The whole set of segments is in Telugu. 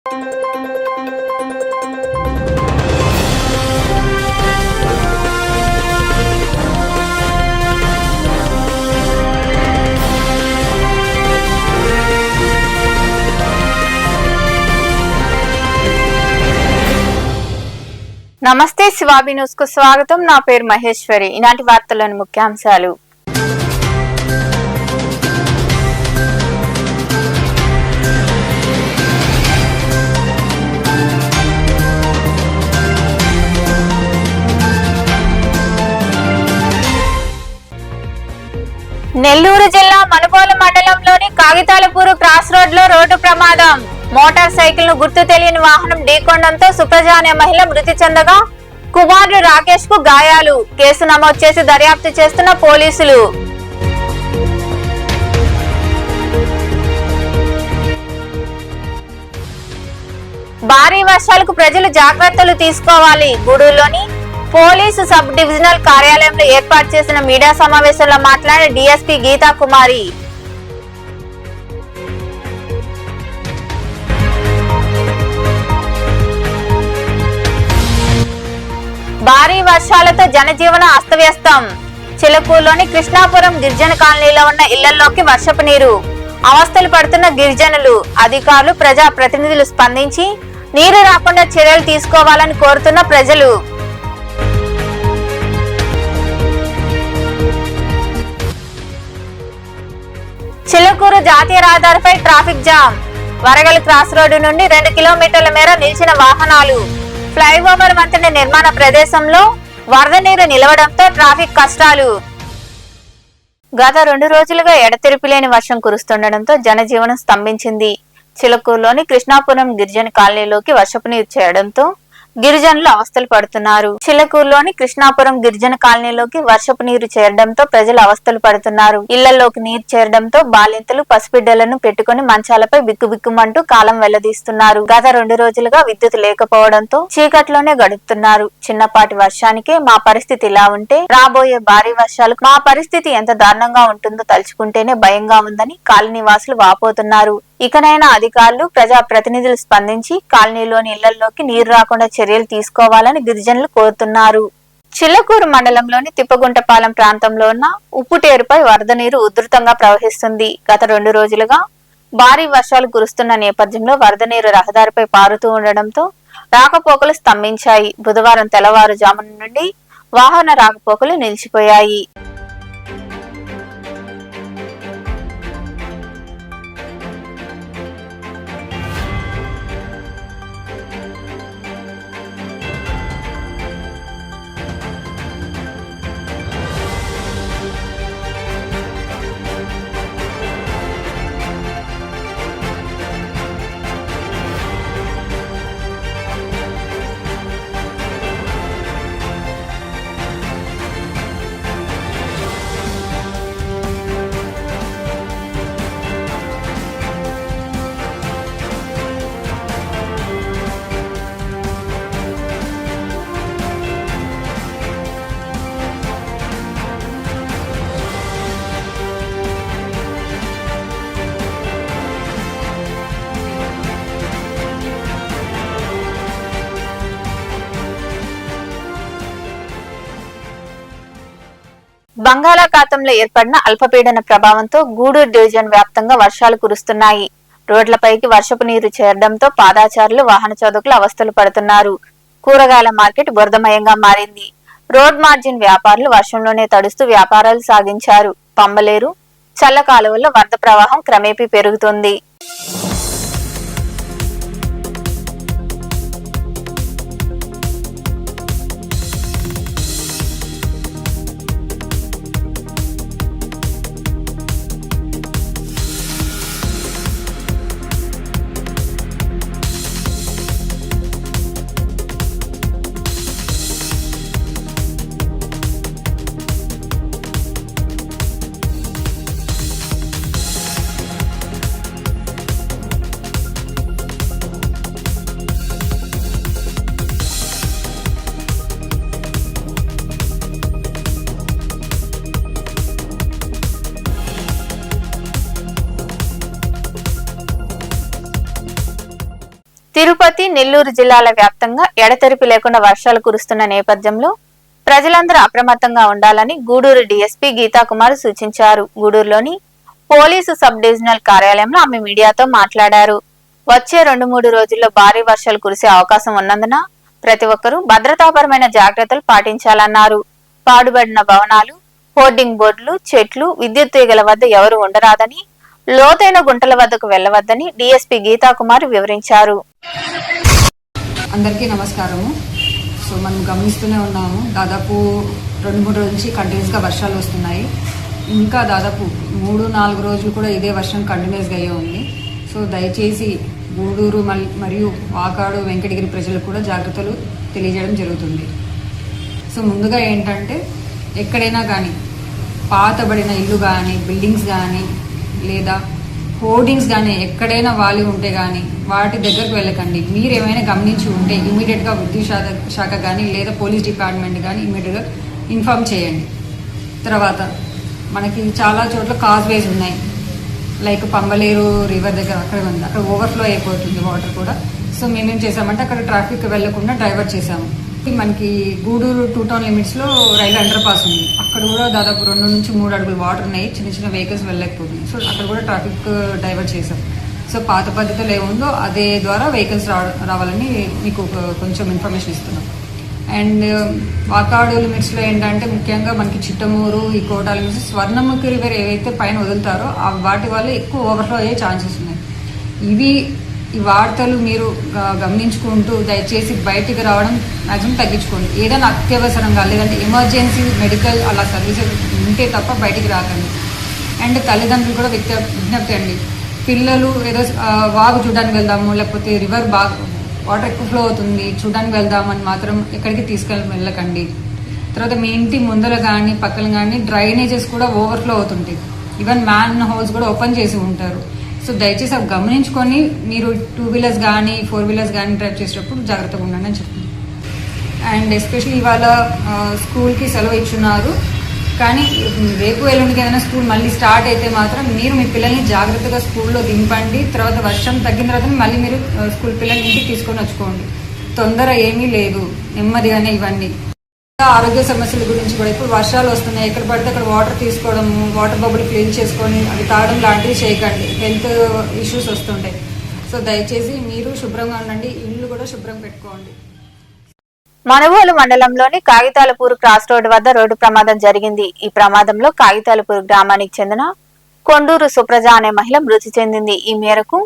నమస్తే, శివాబి న్యూస్ కు స్వాగతం. నా పేరు మహేశ్వరి. ఈనాటి వార్తల్లోని ముఖ్యాంశాలు. నెల్లూరు జిల్లా మనుబోలు మండలంలోని కాగితాలపూరు క్రాస్ రోడ్ లో రోడ్డు ప్రమాదం. మోటార్ సైకిల్ ను గుర్తు తెలియని వాహనం ఢీకొనడంతో సుప్రజ అనే మహిళ మృతి చెందగా కుమారుడు రాకేష్ కు గాయాలు. కేసు నమోదు చేసి దర్యాప్తు చేస్తున్న పోలీసులు. భారీ వర్షాలకు ప్రజలు జాగ్రత్తలు తీసుకోవాలి. గూడూరులోని పోలీసు సబ్ డివిజనల్ కార్యాలయంలో ఏర్పాటు చేసిన మీడియా సమావేశంలో మాట్లాడిన డీఎస్పీ గీతా కుమారి. భారీ వర్షాలతో జనజీవన అస్తవ్యస్తం. చిలకూరులోని కృష్ణాపురం గిరిజన కాలనీలో ఉన్న ఇళ్లలోకి వర్షపు నీరు. అవస్థలు పడుతున్న గిరిజనులు. అధికారులు, ప్రజా ప్రతినిధులు స్పందించి నీరు రాకుండా చర్యలు తీసుకోవాలని కోరుతున్న ప్రజలు. చిలకూరు జాతీయ రహదారిపై ట్రాఫిక్ జామ్. వరగల్ క్రాస్ రోడ్డు నుండి 2 కిలోమీటర్ల మేర నిలిచిన వాహనాలు. ఫ్లైఓవర్ వంతెన నిర్మాణ ప్రదేశంలో వరద నీరు నిలవడంతో ట్రాఫిక్ కష్టాలు. గత 2 రోజులుగా ఎడతెరిపిలేని వర్షం కురుస్తుండటంతో జనజీవనం స్తంభించింది. చిలకూరులోని కృష్ణాపురం గిరిజన కాలనీలోకి వర్షపు నీరు చేరడంతో గిరిజనులు అవస్థలు పడుతున్నారు. చిలకూరులోని కృష్ణాపురం గిరిజన కాలనీలోకి వర్షపు నీరు చేరడంతో ప్రజలు అవస్థలు పడుతున్నారు. ఇళ్లలోకి నీరు చేరడంతో బాలింతలు, పసిబిడ్డలను పెట్టుకుని మంచాలపై బిక్కుబిక్కుమంటూ కాలం వెళ్లదీస్తున్నారు. గత 2 రోజులుగా విద్యుత్ లేకపోవడంతో చీకట్లోనే గడుపుతున్నారు. చిన్నపాటి వర్షానికే మా పరిస్థితి ఇలా ఉంటే రాబోయే భారీ వర్షాలకు మా పరిస్థితి ఎంత దారుణంగా ఉంటుందో తలుచుకుంటేనే భయంగా ఉందని కాలనీ వాసులు వాపోతున్నారు. ఇకనైనా అధికారులు, ప్రజా ప్రతినిధులు స్పందించి కాలనీలోని ఇళ్లలోకి నీరు రాకుండా చర్యలు తీసుకోవాలని గిరిజనులు కోరుతున్నారు. చిల్లకూరు మండలంలోని తిప్పగుంటపాలెం ప్రాంతంలో ఉన్న ఉప్పుటేరుపై వరద నీరు ఉధృతంగా ప్రవహిస్తుంది. గత 2 రోజులుగా భారీ వర్షాలు కురుస్తున్న నేపథ్యంలో వరద నీరు రహదారిపై పారుతూ ఉండడంతో రాకపోకలు స్తంభించాయి. బుధవారం తెల్లవారుజామున నుండి వాహన రాకపోకలు నిలిచిపోయాయి. బంగాళాఖాతంలో ఏర్పడిన అల్పపీడన ప్రభావంతో గూడూరు డివిజన్ వ్యాప్తంగా వర్షాలు కురుస్తున్నాయి. రోడ్లపైకి వర్షపు నీరు చేరడంతో పాదాచారులు, వాహన చోదకులు అవస్థలు పడుతున్నారు. కూరగాయల మార్కెట్ బురదమయంగా మారింది. రోడ్ మార్జిన్ వ్యాపారులు వర్షంలోనే తడుస్తూ వ్యాపారాలు సాగించారు. పంబలేరు, చల్ల కాలువల్లో వరద ప్రవాహం క్రమేపీ పెరుగుతుంది. తిరుపతి, నెల్లూరు జిల్లాల వ్యాప్తంగా ఎడతెరిపి లేకుండా వర్షాలు కురుస్తున్న నేపథ్యంలో ప్రజలందరూ అప్రమత్తంగా ఉండాలని గూడూరు డీఎస్పీ గీతాకుమార్ సూచించారు. గూడూరులోని పోలీసు సబ్ డివిజనల్ కార్యాలయంలో ఆమె మీడియాతో మాట్లాడారు. వచ్చే 2-3 రోజుల్లో భారీ వర్షాలు కురిసే అవకాశం ఉన్నందున ప్రతి ఒక్కరూ భద్రతాపరమైన జాగ్రత్తలు పాటించాలన్నారు. పాడుబడిన భవనాలు, హోర్డింగ్ బోర్డులు, చెట్లు, విద్యుత్ తీగల వద్ద ఎవరు ఉండరాదని, లోతైన గుంటల వద్దకు వెళ్లవద్దని డీఎస్పీ గీతాకుమార్ వివరించారు. అందరికీ నమస్కారము. సో మనం గమనిస్తూనే ఉన్నాము, దాదాపు 2-3 రోజుల నుంచి కంటిన్యూస్గా వర్షాలు వస్తున్నాయి. ఇంకా దాదాపు 3-4 రోజులు కూడా ఇదే వర్షం కంటిన్యూస్గా అయ్యే ఉంది. సో దయచేసి గూడూరు మరియు వాకాడు, వెంకటగిరి ప్రజలకు కూడా జాగ్రత్తలు తెలియజేయడం జరుగుతుంది. సో ముందుగా ఏంటంటే, ఎక్కడైనా కానీ పాతబడిన ఇల్లు కానీ, బిల్డింగ్స్ కానీ, లేదా హోర్డింగ్స్ కానీ ఎక్కడైనా వాలి ఉంటే కానీ వాటి దగ్గరకు వెళ్ళకండి. మీరు ఏమైనా గమనించి ఉంటే ఇమీడియట్గా విద్యుత్ శాఖ కానీ లేదా పోలీస్ డిపార్ట్మెంట్ కానీ ఇమీడియట్గా ఇన్ఫార్మ్ చేయండి. తర్వాత మనకి చాలా చోట్ల కాజ్వేస్ ఉన్నాయి, లైక్ పంబలేరు రివర్ దగ్గర అక్కడ ఉంది, అక్కడ ఓవర్ఫ్లో అయిపోతుంది వాటర్ కూడా. సో మేమేం చేసామంటే అక్కడ ట్రాఫిక్ వెళ్లకుండా డైవర్ట్ చేసాము. మనకి గూడూరు 2 టౌన్ లిమిట్స్లో రైల్వే అండర్ పాస్ ఉంది, అక్కడ కూడా దాదాపు 2-3 అడుగులు వాటర్ ఉన్నాయి, చిన్న వెహికల్స్ వెళ్ళలేకపోతుంది. సో అక్కడ కూడా ట్రాఫిక్ డైవర్ట్ చేసాం. సో పాత పద్ధతిలో ఏముందో అదే ద్వారా వెహికల్స్ రావాలని మీకు కొంచెం ఇన్ఫర్మేషన్ ఇస్తున్నాం. అండ్ వాకాడు లిమిట్స్లో ఏంటంటే ముఖ్యంగా మనకి చిట్టమూరు, ఈ కోటా లిమిట్స్, స్వర్ణముఖి రివర్ ఏవైతే పైన వదులుతారో వాటి వల్ల ఎక్కువ ఓవర్ఫ్లో అయ్యే ఛాన్సెస్ ఉన్నాయి. ఈ వార్తలు మీరు గమనించుకుంటూ దయచేసి బయటికి రావడం మ్యాక్సిమం తగ్గించుకోండి. ఏదైనా అత్యవసరంగా లేదంటే ఎమర్జెన్సీ మెడికల్ అలా సర్వీసెస్ ఉంటే తప్ప బయటికి రాకండి. అండ్ తల్లిదండ్రులు కూడా విజ్ఞప్తి అండి, పిల్లలు ఏదో వాగు చూడడానికి వెళ్దాము, లేకపోతే రివర్ బాగా వాటర్ ఎక్కువ ఫ్లో అవుతుంది చూడడానికి వెళ్దామని మాత్రం ఎక్కడికి వెళ్ళకండి. తర్వాత మీ ఇంటి ముందర కానీ పక్కన కానీ డ్రైనేజెస్ కూడా ఓవర్ఫ్లో అవుతుంటాయి, ఈవెన్ మ్యాన్ హోల్స్ కూడా ఓపెన్ చేసి ఉంటారు. సో దయచేసి అవి గమనించుకొని మీరు 2 వీలర్స్ కానీ 4 వీలర్స్ కానీ డ్రైవ్ చేసేటప్పుడు జాగ్రత్తగా ఉండండి అని చెప్తుంది. అండ్ ఎస్పెషల్లీ ఇవాళ స్కూల్కి సెలవు ఇచ్చున్నారు, కానీ రేపు ఎల్లుండికి ఏదైనా స్కూల్ మళ్ళీ స్టార్ట్ అయితే మాత్రం మీరు మీ పిల్లల్ని జాగ్రత్తగా స్కూల్లో దింపండి. తర్వాత వర్షం తగ్గిన తర్వాత మళ్ళీ మీరు స్కూల్ పిల్లల్ని ఇంటికి తీసుకొని వచ్చుకోండి. తొందర ఏమీ లేదు, నెమ్మదిగానే ఇవన్నీ. ఆరోగ్య సమస్యల గురించి కూడా ఇప్పుడు వర్షాలు వస్తున్నాయి, ఎక్కడ పడితే అక్కడ వాటర్ తీసుకోవడం, వాటర్ బబుల్ క్లీన్ చేసుకొని అవి తాగడం లాంటివి చేయకండి, హెల్త్ ఇష్యూస్ వస్తుంటాయి. సో దయచేసి మీరు శుభ్రంగా ఉండండి, ఇల్లు కూడా శుభ్రం పెట్టుకోండి. మనుబోలు మండలంలోని కాగితాలపూర్ క్రాస్ రోడ్ వద్ద రోడ్డు ప్రమాదం జరిగింది. ఈ ప్రమాదంలో కాగితాలపూర్ గ్రామానికి చెందిన కొండూరు సుప్రజ అనే మహిళ మృతి చెందింది. ఈ మేరకు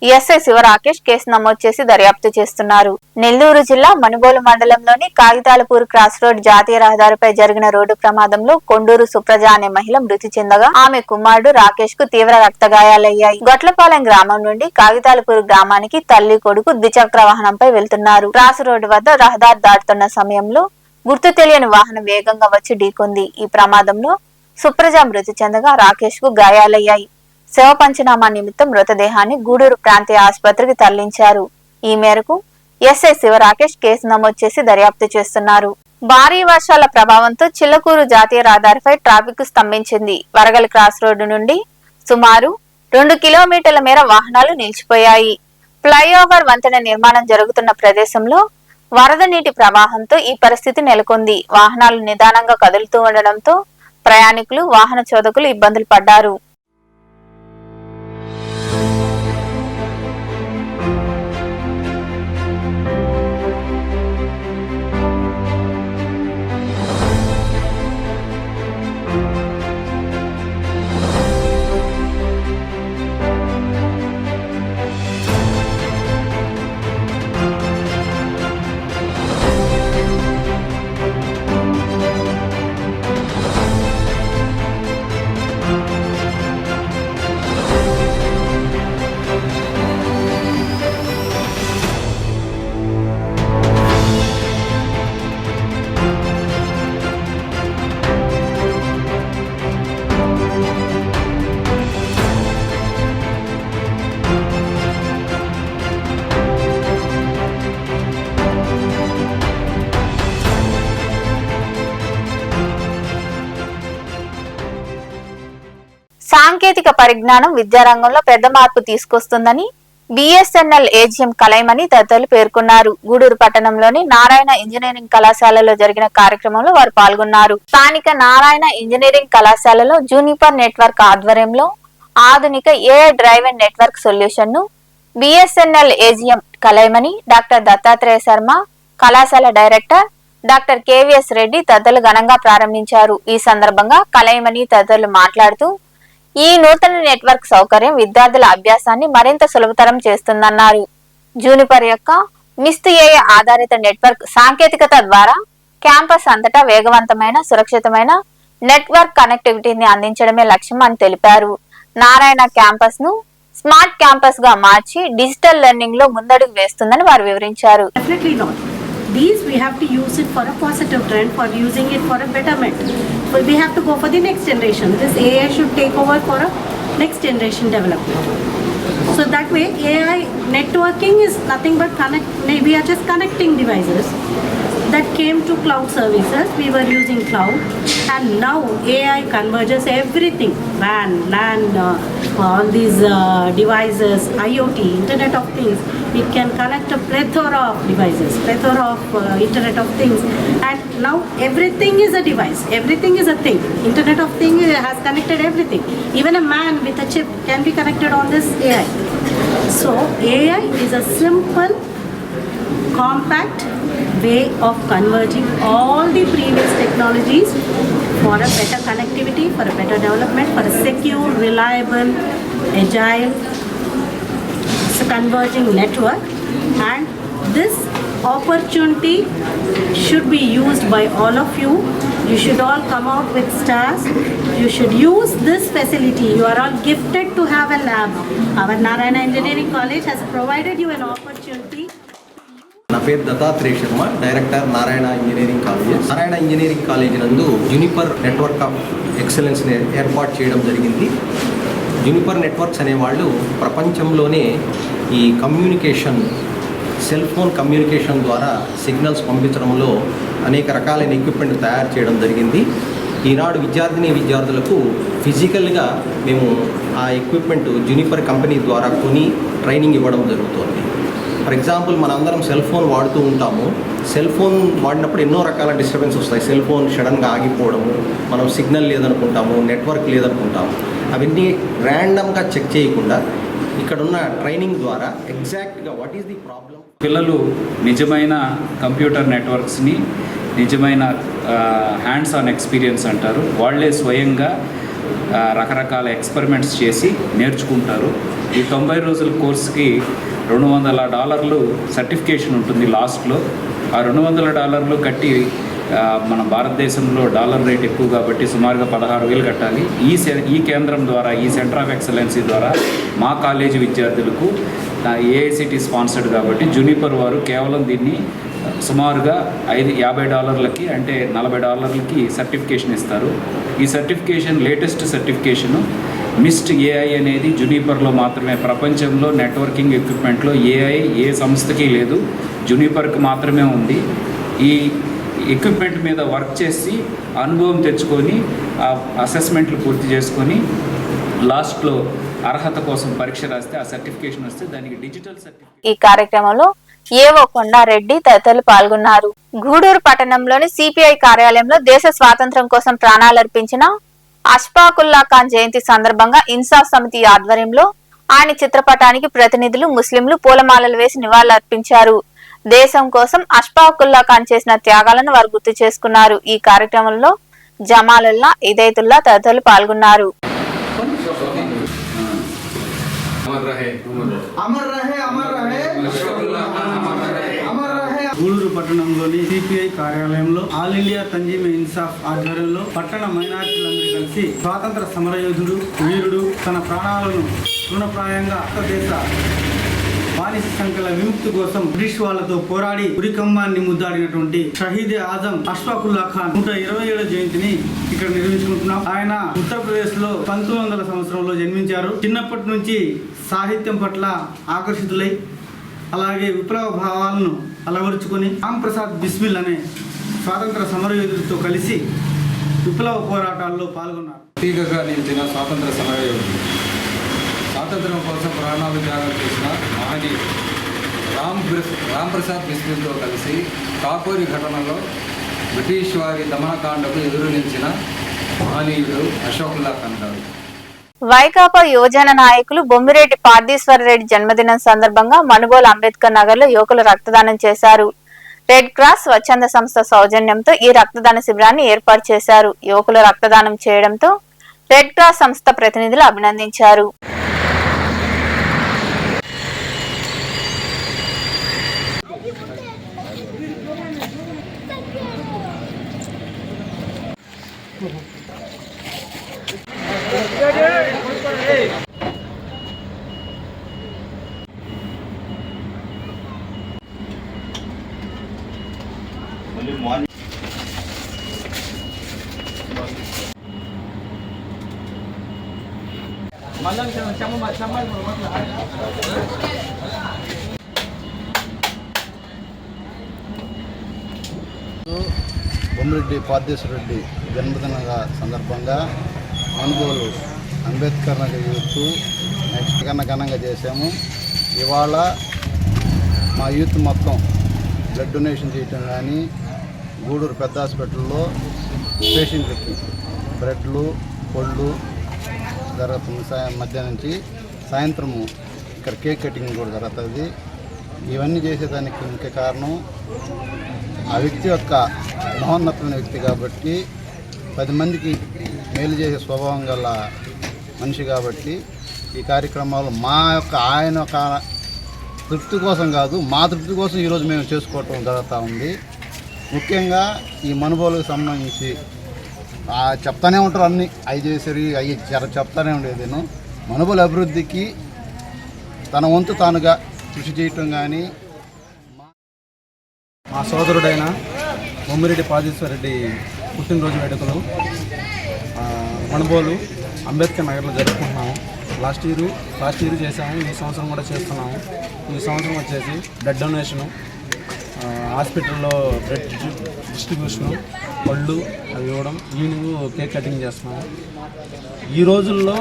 ఎస్ఐ శివరాకేష్ కేసు నమోదు చేసి దర్యాప్తు చేస్తున్నారు. నెల్లూరు జిల్లా మనుబోలు మండలంలోని కాగితాలపూర్ క్రాస్ రోడ్ జాతీయ రహదారిపై జరిగిన రోడ్డు ప్రమాదంలో కొండూరు సుప్రజ అనే మహిళ మృతి చెందగా ఆమె కుమారుడు రాకేష్ కు తీవ్ర రక్తగాయాలయ్యాయి. గొట్లపాలెం గ్రామం నుండి కాగితాలపూర్ గ్రామానికి తల్లి కొడుకు ద్విచక్ర వాహనంపై వెళ్తున్నారు. క్రాస్ రోడ్డు వద్ద రహదారి దాటుతున్న సమయంలో గుర్తు తెలియని వాహనం వేగంగా వచ్చి ఢీకొంది. ఈ ప్రమాదంలో సుప్రజ మృతి చెందగా రాకేష్ కు గాయాలయ్యాయి. శవ పంచనామా నిమిత్తం మృతదేహాన్ని గూడూరు ప్రాంతీయ ఆసుపత్రికి తరలించారు. ఈ మేరకు ఎస్ఐ శివరాకేష్ కేసు నమోదు చేసి దర్యాప్తు చేస్తున్నారు. భారీ వర్షాల ప్రభావంతో చిల్లకూరు జాతీయ రహదారిపై ట్రాఫిక్ స్తంభించింది. వరగల్ క్రాస్ రోడ్డు నుండి సుమారు 2 కిలోమీటర్ల మేర వాహనాలు నిలిచిపోయాయి. ఫ్లైఓవర్ వంతెన నిర్మాణం జరుగుతున్న ప్రదేశంలో వరద నీటి ప్రవాహంతో ఈ పరిస్థితి నెలకొంది. వాహనాలు నిదానంగా కదులుతూ ఉండడంతో ప్రయాణికులు, వాహన చోదకులు ఇబ్బందులు పడ్డారు. సాంకేతిక పరిజ్ఞానం విద్యారంగంలో పెద్ద మార్పు తీసుకొస్తుందని బిఎస్ఎన్ఎల్ ఏజిఎం కలైమని తదితరులు పేర్కొన్నారు. గూడూరు పట్టణంలోని నారాయణ ఇంజనీరింగ్ కళాశాలలో జరిగిన కార్యక్రమంలో వారు పాల్గొన్నారు. స్థానిక నారాయణ ఇంజనీరింగ్ కళాశాలలో జూనిపర్ నెట్వర్క్ ఆధ్వర్యంలో ఆధునిక ఏఐ డ్రైవెన్ నెట్వర్క్ సొల్యూషన్ ను BSNL AGM Kalaimani doctor Dattatreya Sharma, కళాశాల డైరెక్టర్ డాక్టర్ కేవీఎస్ రెడ్డి తదితరులు ఘనంగా ప్రారంభించారు. ఈ సందర్భంగా కలైమని తదితరులు మాట్లాడుతూ ఈ నూతన నెట్వర్క్ సౌకర్యం విద్యార్థుల అభ్యాసాన్ని మరింత సులభతరం చేస్తుందన్నారు. జూనిపర్ యొక్క మిస్ట్ ఏఐ ఆధారిత నెట్వర్క్ సాంకేతికత ద్వారా క్యాంపస్ అంతటా వేగవంతమైన, సురక్షితమైన నెట్వర్క్ కనెక్టివిటీని అందించడమే లక్ష్యం అని తెలిపారు. నారాయణ క్యాంపస్ ను స్మార్ట్ క్యాంపస్ గా మార్చి డిజిటల్ లెర్నింగ్ లో ముందడుగు వేస్తుందని వారు వివరించారు. These we have to use it for a positive trend, for using it for a betterment. But we have to go for the next generation. This AI should take over for a next generation development. So that way AI networking is nothing but we are just connecting devices that came to cloud services. We were using cloud, and now AI converges everything, WAN, LAN, all these devices, IoT, Internet of Things. It can connect a plethora of devices, plethora of Internet of Things, and now everything is a device, everything is a thing. Internet of Things has connected everything. Even a man with a chip can be connected on this AI. So AI is a simple, compact way of converging all the previous technologies for a better connectivity, for a better development, for a secure, reliable, agile, converging network. And this opportunity should be used by all of you. You should all come out with stars. You should use this facility. You are all gifted to have a lab. Our Narayana Engineering College has provided you an opportunity. నా పేరు Dattatreya Sharma, director Narayana engineering colleges. Narayana engineering college నందు జూనిపర్ నెట్వర్క్ ఆఫ్ ఎక్సలెన్స్ని ఏర్పాటు చేయడం జరిగింది. జూనిపర్ నెట్వర్క్స్ అనేవాళ్ళు ప్రపంచంలోనే ఈ కమ్యూనికేషన్, సెల్ ఫోన్ కమ్యూనికేషన్ ద్వారా సిగ్నల్స్ పంపించడంలో అనేక రకాలైన ఎక్విప్మెంట్ తయారు చేయడం జరిగింది. ఈనాడు విద్యార్థులకు ఫిజికల్గా మేము ఆ ఎక్విప్మెంట్ జూనిపర్ కంపెనీ ద్వారా కొని ట్రైనింగ్ ఇవ్వడం జరుగుతుంది. ఫర్ ఎగ్జాంపుల్, మనందరం సెల్ ఫోన్ వాడుతూ ఉంటాము. సెల్ ఫోన్ వాడినప్పుడు ఎన్నో రకాల డిస్టర్బెన్స్ వస్తాయి. సెల్ ఫోన్ సడన్గా ఆగిపోవడము, మనం సిగ్నల్ లేదనుకుంటాము, నెట్వర్క్ లేదనుకుంటాము. అవన్నీ ర్యాండమ్గా చెక్ చేయకుండా ఇక్కడున్న ట్రైనింగ్ ద్వారా ఎగ్జాక్ట్గా వాట్ ఈస్ ది ప్రాబ్లం. పిల్లలు నిజమైన కంప్యూటర్ నెట్వర్క్స్ని, నిజమైన హ్యాండ్స్ ఆన్ ఎక్స్పీరియన్స్ అంటారు, వాళ్ళే స్వయంగా రకరకాల ఎక్స్పెరిమెంట్స్ చేసి నేర్చుకుంటారు. ఈ 90 రోజుల కోర్సుకి $200 సర్టిఫికేషన్ ఉంటుంది లాస్ట్లో. ఆ $200 కట్టి మన భారతదేశంలో డాలర్ రేట్ ఎక్కువ కాబట్టి సుమారుగా 16,000 కట్టాలి. ఈ కేంద్రం ద్వారా, ఈ సెంటర్ ఆఫ్ ఎక్సలెన్సీ ద్వారా మా కాలేజీ విద్యార్థులకు ఏఐసిటి స్పాన్సర్డ్ కాబట్టి జూనిపర్ వారు కేవలం దీన్ని సుమారుగా $50 అంటే $40 సర్టిఫికేషన్ ఇస్తారు. ఈ certification latest certification Mist AI అనేది జూనిపర్లో మాత్రమే. ప్రపంచంలో నెట్వర్కింగ్ ఎక్విప్మెంట్లో ఏఐ ఏ సంస్థకి లేదు, జూనిపర్కి మాత్రమే ఉంది. ఈ ఎక్విప్మెంట్ మీద వర్క్ చేసి అనుభవం తెచ్చుకొని అసెస్మెంట్లు పూర్తి చేసుకొని లాస్ట్లో అర్హత కోసం పరీక్ష రాస్తే ఆ సర్టిఫికేషన్ వస్తే దానికి డిజిటల్ సర్టిఫికేషన్. ఈ కార్యక్రమంలో ఏవో కొండారెడ్డి తదితరులు పాల్గొన్నారు. గూడూరు పట్టణంలోని సిపిఐ కార్యాలయంలో దేశ స్వాతంత్ర్యం కోసం ప్రాణాలర్పించిన అష్ఫాకుల్లా ఖాన్ జయంతి సందర్భంగా ఇన్సాఫ్ సమితి ఆధ్వర్యంలో ఆయన చిత్రపటానికి ప్రతినిధులు, ముస్లింలు పూలమాలలు వేసి నివాళులర్పించారు. దేశం కోసం అష్ఫాకుల్లా ఖాన్ చేసిన త్యాగాలను వారు గుర్తు చేసుకున్నారు. ఈ కార్యక్రమంలో జమాలుల్లా, ఇదైతుల్లా తదితరులు పాల్గొన్నారు. గూడూరు పట్టణంలోని సిపిఐ కార్యాలయంలో ఆల్ ఇండియా తంజీమ్ ఇన్సాఫ్ ఆధ్వర్యంలో పట్టణ మైనారిటీలందరూ కలిసి స్వాతంత్ర సమరయోధుడు, వీరుడు, తన ప్రాణాలను తృణప్రాయంగా దేశ బానిస సంఖ్యల విముక్తి కోసం బ్రిటిష్ వాళ్లతో పోరాడి ఉరికంబాన్ని ముద్దాడినటువంటి షహీద్ ఆజం అష్ఫాకుల్లా ఖాన్ 127వ జయంతిని ఇక్కడ నిర్వహించుకుంటున్నాం. ఆయన ఉత్తరప్రదేశ్ లో 1900 సంవత్సరంలో జన్మించారు. చిన్నప్పటి నుంచి సాహిత్యం పట్ల ఆకర్షితులై అలాగే విప్లవ భావాలను అలవరుచుకొని రాంప్రసాద్ బిస్మిల్ అనే స్వాతంత్ర సమరయోధుడితో కలిసి విప్లవ పోరాటాల్లో పాల్గొన్నారు. తీగగా నిలిచిన స్వాతంత్ర సమరయోధుడు. స్వాతంత్రం కోసం ప్రాణాలు త్యాగం చేసిన మహనీయుడు రామ్ ప్రసాద్ బిస్మిల్తో కలిసి కాకోరి ఘటనలో బ్రిటిష్ వారి దమనకాండకు ఎదురు నిలిచిన మహనీయుడు అశోక్లా అంటారు. వైకాపా యువజన నాయకులు బొమ్మిరెడ్డి పార్థీశ్వర రెడ్డి జన్మదినం సందర్భంగా మనుబోలు అంబేద్కర్ నగర్ లో యువకులు రక్తదానం చేశారు. రెడ్ క్రాస్ స్వచ్ఛంద సంస్థ సౌజన్యంతో ఈ రక్తదాన శిబిరాన్ని ఏర్పాటు చేశారు. యువకులు రక్తదానం చేయడంతో రెడ్ క్రాస్ సంస్థ ప్రతినిధులు అభినందించారు. బొమ్మిరెడ్డి పార్థీశ్వర రెడ్డి జన్మదిన సందర్భంగా మనుగోలు అంబేద్కర్ నగర్ యూత్ నెక్స్ట్ కన్నా ఘనంగా చేశాము. ఇవాళ మా యూత్ మొత్తం బ్లడ్ డొనేషన్ చేయటం కానీ గూడూరు పెద్ద హాస్పిటల్లో పేషెంట్లకి బ్రెడ్లు పళ్ళు జరుగుతుంది. మధ్యాహ్నం నుంచి సాయంత్రము ఇక్కడ కేక్ కటింగ్ కూడా జరుగుతుంది. ఇవన్నీ చేసేదానికి ముఖ్య కారణం ఆ వ్యక్తి యొక్క మహోన్నతమైన వ్యక్తి కాబట్టి 10 మందికి మేలు చేసే స్వభావం గల మనిషి కాబట్టి ఈ కార్యక్రమాలు ఆయన యొక్క తృప్తి కోసం కాదు, మా తృప్తి కోసం ఈరోజు మేము చేసుకోవటం జరుగుతూ ఉంది. ముఖ్యంగా ఈ మనుబోలుకు సంబంధించి చెప్తానే ఉంటారు, అన్నీ అవి చేసారు అవి చెప్తానే ఉండేది. నేను మనుబోలు అభివృద్ధికి తన వంతు తానుగా కృషి చేయటం కానీ మా సోదరుడైన బొమ్మిరెడ్డి పార్థీశ్వర రెడ్డి పుట్టినరోజు వేడుకలు మనుబోలు అంబేద్కర్ నగర్లో జరుపుకుంటున్నాము. లాస్ట్ ఇయర్ చేసాము, ఈ సంవత్సరం కూడా చేస్తున్నాము. ఈ సంవత్సరం వచ్చేసి బ్లడ్ డొనేషను, హాస్పిటల్లో బ్లడ్ డిస్ట్రిబ్యూషను, పళ్ళు అవి ఇవ్వడం, ఈవినింగ్ కేక్ కటింగ్ చేస్తున్నాము. ఈ రోజుల్లో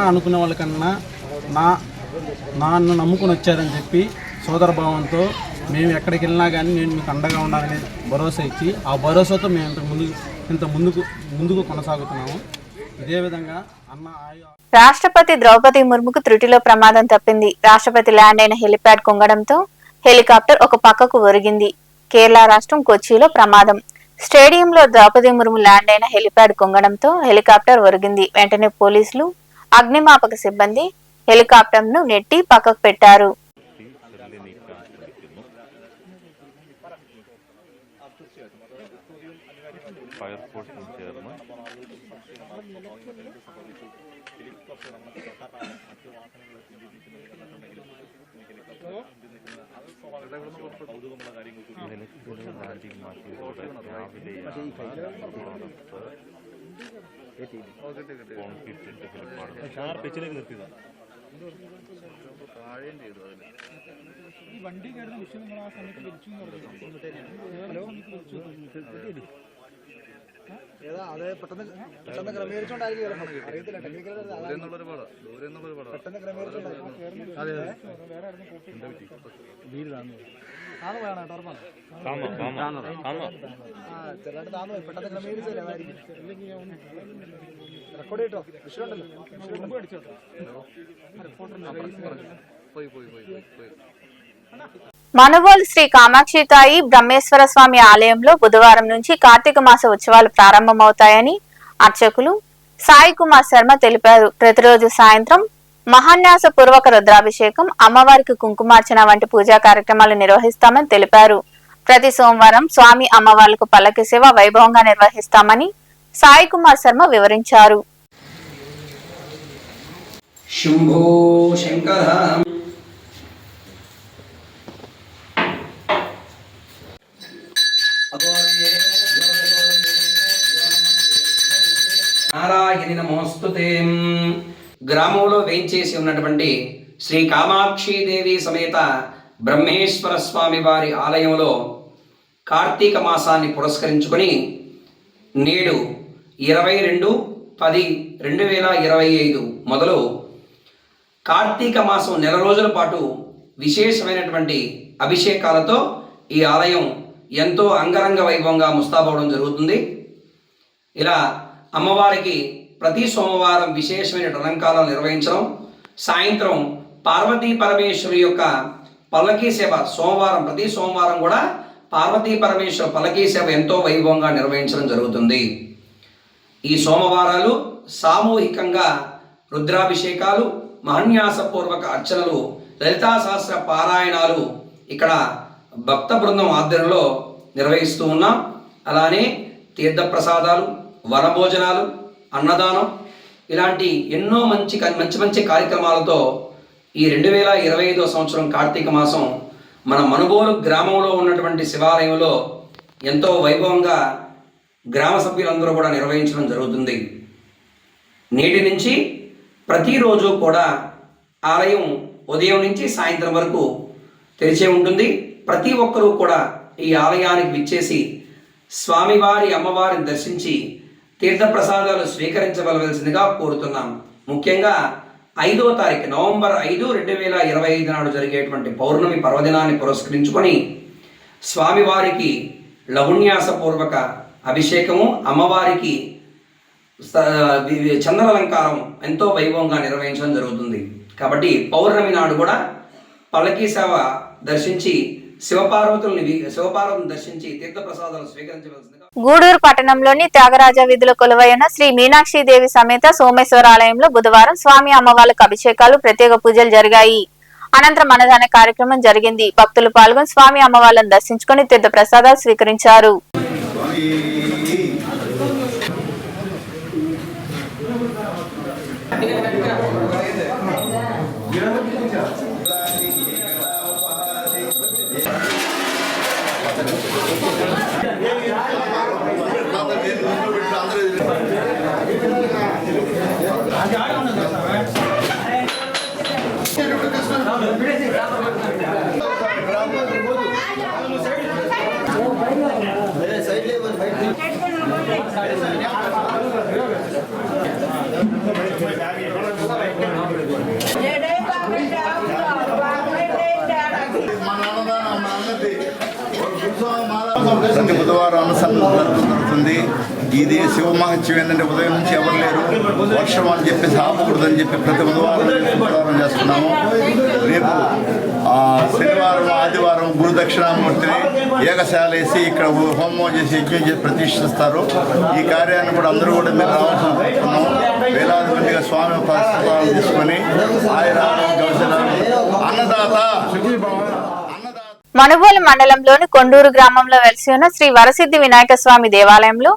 అనుకునే వాళ్ళకన్నా నన్ను నమ్ముకొని వచ్చారని చెప్పి సోదరభావంతో మేము ఎక్కడికి వెళ్ళినా కానీ నేను మీకు అండగా ఉండాలని భరోసా ఇచ్చి ఆ భరోసాతో మేము ముందుకు కొనసాగుతున్నాము. ఇదే విధంగా రాష్ట్రపతి ద్రౌపది ముర్ముకు త్రుటిలో ప్రమాదం తప్పింది. రాష్ట్రపతి ల్యాండ్ అయిన హెలిప్యాడ్ కుంగడంతో హెలికాప్టర్ ఒక పక్కకు ఒరిగింది. కేరళ రాష్ట్రం కొచ్చిలో ప్రమాదం. స్టేడియంలో ద్రౌపది ముర్ము ల్యాండ్ అయిన హెలిప్యాడ్ కుంగడంతో హెలికాప్టర్ ఒరిగింది. వెంటనే పోలీసులు, అగ్నిమాపక సిబ్బంది హెలికాప్టర్ ను నెట్టి పక్కకు పెట్టారు. మనుబోలు శ్రీ కామాక్షి తాయి బ్రహ్మేశ్వర స్వామి ఆలయంలో బుధవారం నుంచి కార్తీక మాస ఉత్సవాలు ప్రారంభమవుతాయని అర్చకులు సాయి కుమార్ శర్మ తెలిపారు. ప్రతిరోజు సాయంత్రం మహాన్యాస పూర్వక రుద్రాభిషేకం, అమ్మవారికి కుంకుమార్చన వంటి పూజా కార్యక్రమాలు నిర్వహిస్తామని తెలిపారు. ప్రతి సోమవారం స్వామి అమ్మవార్లకు పల్లకి సేవ వైభవంగా నిర్వహిస్తామని సాయి కుమార్ శర్మ వివరించారు. శంభో శంకర నారాయణి నమోస్తుతే. గ్రామంలో వేంచేసి ఉన్నటువంటి శ్రీ కామాక్షీదేవి సమేత బ్రహ్మేశ్వర స్వామి వారి ఆలయంలో కార్తీక మాసాన్ని పురస్కరించుకొని నేడు 22/10/2025 మొదలు కార్తీక మాసం నెల రోజుల పాటు విశేషమైనటువంటి అభిషేకాలతో ఈ ఆలయం ఎంతో అంగరంగ వైభవంగా ముస్తాబవడం జరుగుతుంది. ఇలా అమ్మవారికి ప్రతి సోమవారం విశేషమైన అలంకారాలు నిర్వహించడం, సాయంత్రం పార్వతీ పరమేశ్వరి యొక్క పల్లకీ సేవ ప్రతి సోమవారం కూడా పార్వతీ పరమేశ్వర పల్లకీ సేవ ఎంతో వైభవంగా నిర్వహించడం జరుగుతుంది. ఈ సోమవారాలు సామూహికంగా రుద్రాభిషేకాలు, మహన్యాసపూర్వక అర్చనలు, లలితా సహస్ర పారాయణాలు ఇక్కడ భక్త బృందం ఆధ్వర్యంలో నిర్వహిస్తూ ఉన్నాం. అలానే తీర్థప్రసాదాలు, వనభోజనాలు, అన్నదానం ఇలాంటి ఎన్నో మంచి కార్యక్రమాలతో ఈ 2025 సంవత్సరం కార్తీక మాసం మన మనుబోలు గ్రామంలో ఉన్నటువంటి శివాలయంలో ఎంతో వైభవంగా గ్రామ సభ్యులందరూ కూడా నిర్వహించడం జరుగుతుంది. నేటి నుంచి ప్రతిరోజు కూడా ఆలయం ఉదయం నుంచి సాయంత్రం వరకు తెరిచే ఉంటుంది. ప్రతి ఒక్కరూ కూడా ఈ ఆలయానికి విచ్చేసి స్వామివారి అమ్మవారిని దర్శించి తీర్థప్రసాదాలు స్వీకరించవలసిందిగా కోరుతున్నాం. ముఖ్యంగా 5వ తారీఖు నవంబర్ 5, 2025 నాడు జరిగేటువంటి పౌర్ణమి పర్వదినాన్ని పురస్కరించుకొని స్వామివారికి లవణ్యాసపూర్వక అభిషేకము, అమ్మవారికి చందనాలంకారం ఎంతో వైభవంగా నిర్వహించడం జరుగుతుంది. కాబట్టి పౌర్ణమి నాడు కూడా పల్లకీ సేవ దర్శించి శివపార్వతుల్ని దర్శించి తీర్థప్రసాదాలు స్వీకరించవలసిందిగా. గూడూరు పట్టణంలోని త్యాగరాజ వీధిలో కొలువైన శ్రీ మీనాక్షి దేవి సమేత సోమేశ్వర ఆలయంలో బుధవారం స్వామి అమ్మవార్లకు అభిషేకాలు, ప్రత్యేక పూజలు జరిగాయి. అనంతరం అన్నదాన కార్యక్రమం జరిగింది. భక్తులు పాల్గొని స్వామి అమ్మవార్లను దర్శించుకుని తీర్థ ప్రసాదాలు స్వీకరించారు. ప్రతి బుధవారం అనుసంధానం జరుగుతుంది. ఇది శివ మహత్యం ఏంటంటే ఉదయం నుంచి ఎవరు లేరు, వర్షం అని చెప్పేసి ఆపకూడదని చెప్పి ప్రతి బుధవారం చేస్తున్నాము. రేపు శనివారం, ఆదివారం గురు దక్షిణామూర్తిని ఏకశాల వేసి ఇక్కడ హోమం చేసి యజ్ఞం చేసి ప్రతిష్ఠిస్తారు. ఈ కార్యాన్ని కూడా అందరూ కూడా మీరు రావాల్సిన కోరుతున్నాము. వేలాది మందిగా స్వామి ప్రసాదాలు తీసుకొని అన్నదాత మనుబోలు మండలంలోని కొండూరు గ్రామంలో వెలిసి ఉన్న శ్రీ వరసిద్ధి వినాయక స్వామి దేవాలయంలో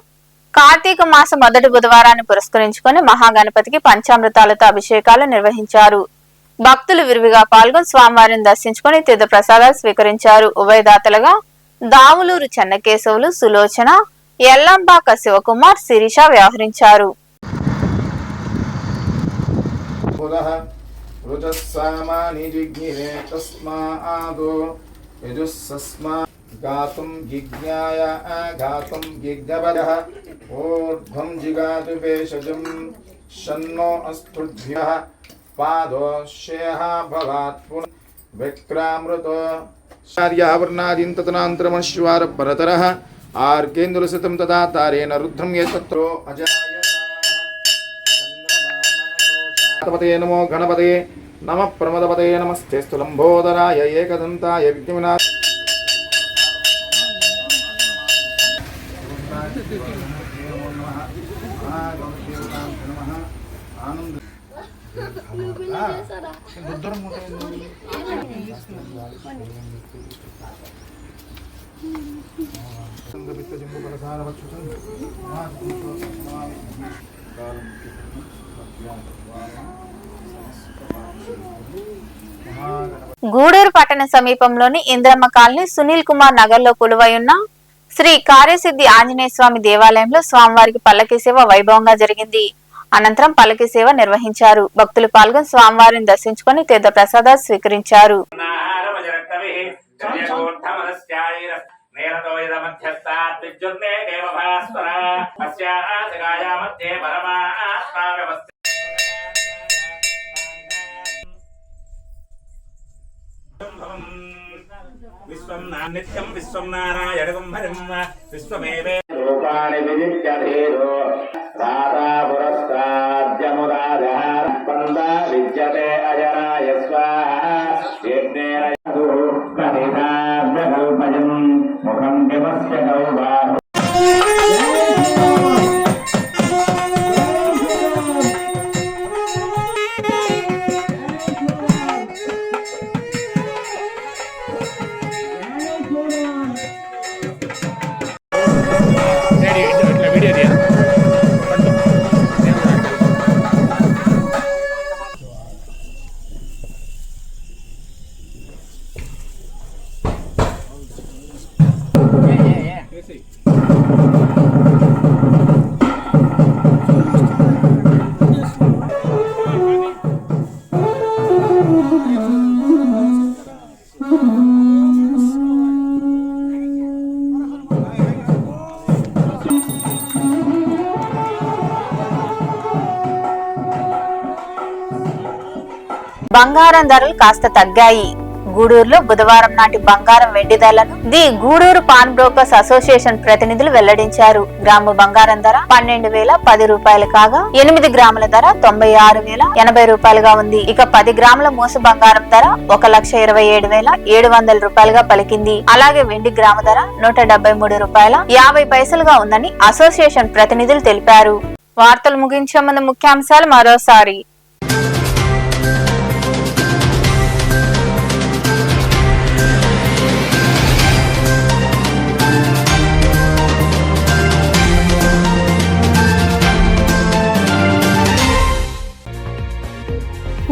కార్తీక మాసం మొదటి బుధవారాన్ని పురస్కరించుకుని మహాగణపతికి పంచామృతాలతో అభిషేకాలు నిర్వహించారు. భక్తులు విరివిగా పాల్గొని స్వామివారిని దర్శించుకుని తీర్థ ప్రసాదాలు స్వీకరించారు. ఉభయదాతలుగా దావులూరు చెన్నకేశవులు, సులోచన, ఎల్లంబాక శివకుమార్, శిరీష వ్యవహరించారు. गातुं जिज्ञाय गातुं जिज्ञवदः ऊर्ध्वं जिगातु भेषजं शन्नो अस्तुभ्यः पादोष्यः भवात् पुनः विक्रामृतो शार्यावर्णादिन्ततनान्तरमश्वार परतरः आर्केन्दुलसितं तदा तारेण रुद्रं यतत्रो अजायते नमो गणपते नमः प्रमदपते नमस्ते स्तुलम्भोदराय एकदन्ताय विघ्नविनाश గూడూరు పట్టణ సమీపంలోని ఇంద్రమ్మ కాలనీ సునీల్ కుమార్ నగర్ లో కొలువై ఉన్న శ్రీ కార్యసిద్ధి ఆంజనేయ స్వామి దేవాలయంలో స్వామివారికి పల్లకీ సేవ వైభవంగా జరిగింది. అనంతరం పల్లకీ సేవ నిర్వహించారు. భక్తులు పాల్గొని స్వామివారిని దర్శించుకుని తీర్థ ప్రసాదాలు స్వీకరించారు. విశ్వం నిత్యం విశ్వం నారాయణం హరిం విశ్వమేవే రూపాణి విజిత్యధీరో రాధా పురస్కార్యమురాజహార స్పంద విద్యతే అజరాయ స్వాహా యజ్ఞేన కల్పయం ముఖం కిమస్య కౌబాహు. బంగారం ధరలు కాస్త తగ్గాయి. గూడూరులో బుధవారం నాటి బంగారం వెండి ధరలను ది గూడూరు పాన్ బ్రోకర్స్ అసోసియేషన్ ప్రతినిధులు వెల్లడించారు. గ్రాము బంగారం ధర 12,010 రూపాయలు కాగా 8 గ్రాముల ధర 96,080 రూపాయలుగా ఉంది. ఇక 10 గ్రాముల మోసు బంగారం ధర 1,27,700 రూపాయలుగా పలికింది. అలాగే వెండి గ్రాము ధర 173 రూపాయల 50 పైసలుగా ఉందని అసోసియేషన్ ప్రతినిధులు తెలిపారు. వార్తలు ముగించే ముందు ముఖ్యాంశాలు మరోసారి.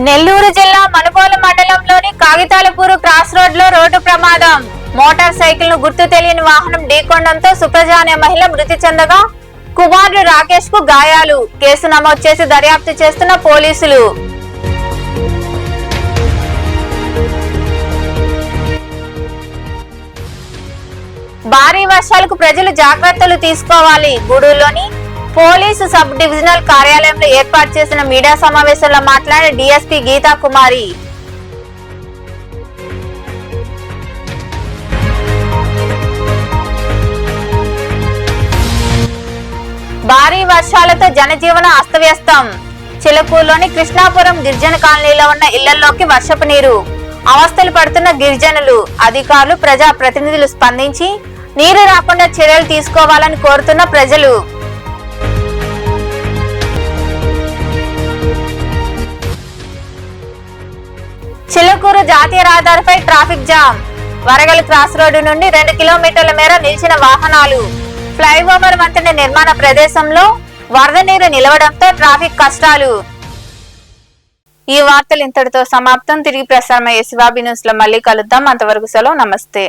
నెల్లూరు జిల్లా మనుబోలు మండలంలోని కాగితాలపూరు క్రాస్ రోడ్ లో రోడ్డు ప్రమాదం. మోటార్ సైకిల్ ను గుర్తు తెలియని వాహనం ఢీకొనడంతో సుప్రజ అనే మహిళ మృతి చెందగా కుమారుడు రాకేష్ కు గాయాలు. కేసు నమోదు చేసి దర్యాప్తు చేస్తున్న పోలీసులు. భారీ వర్షాలకు ప్రజలు జాగ్రత్తలు తీసుకోవాలి. గూడూరులోని పోలీసు సబ్ డివిజనల్ కార్యాలయంలో ఏర్పాటు చేసిన మీడియా సమావేశంలో మాట్లాడిన డీఎస్పీ గీతా కుమారి. భారీ వర్షాలతో జనజీవనం అస్తవ్యస్తం. చిలకూరులోని కృష్ణాపురం గిరిజన కాలనీలో ఉన్న ఇళ్లలోకి వర్షపు నీరు. అవస్థలు పడుతున్న గిరిజనులు. అధికారులు ప్రజా ప్రతినిధులు స్పందించి నీరు రాకుండా చర్యలు తీసుకోవాలని కోరుతున్న ప్రజలు. చిలకూరు జాతీయ రహదారిపై ట్రాఫిక్ జామ్. వరగల్ క్రాస్ రోడ్డు నుండి 2 కిలోమీటర్ల మేర నిలిచిన వాహనాలు. ఫ్లైఓవర్ వంతెన నిర్మాణ ప్రదేశంలో వరద నీరు నిలవడంతో ట్రాఫిక్ కష్టాలు. ఈ వార్తలు ఇంతటితో సమాప్తం. తిరిగి ప్రసారమయ్యే శివాబి న్యూస్ లో మళ్ళీ కలుద్దాం. అంతవరకు సెలవు. నమస్తే.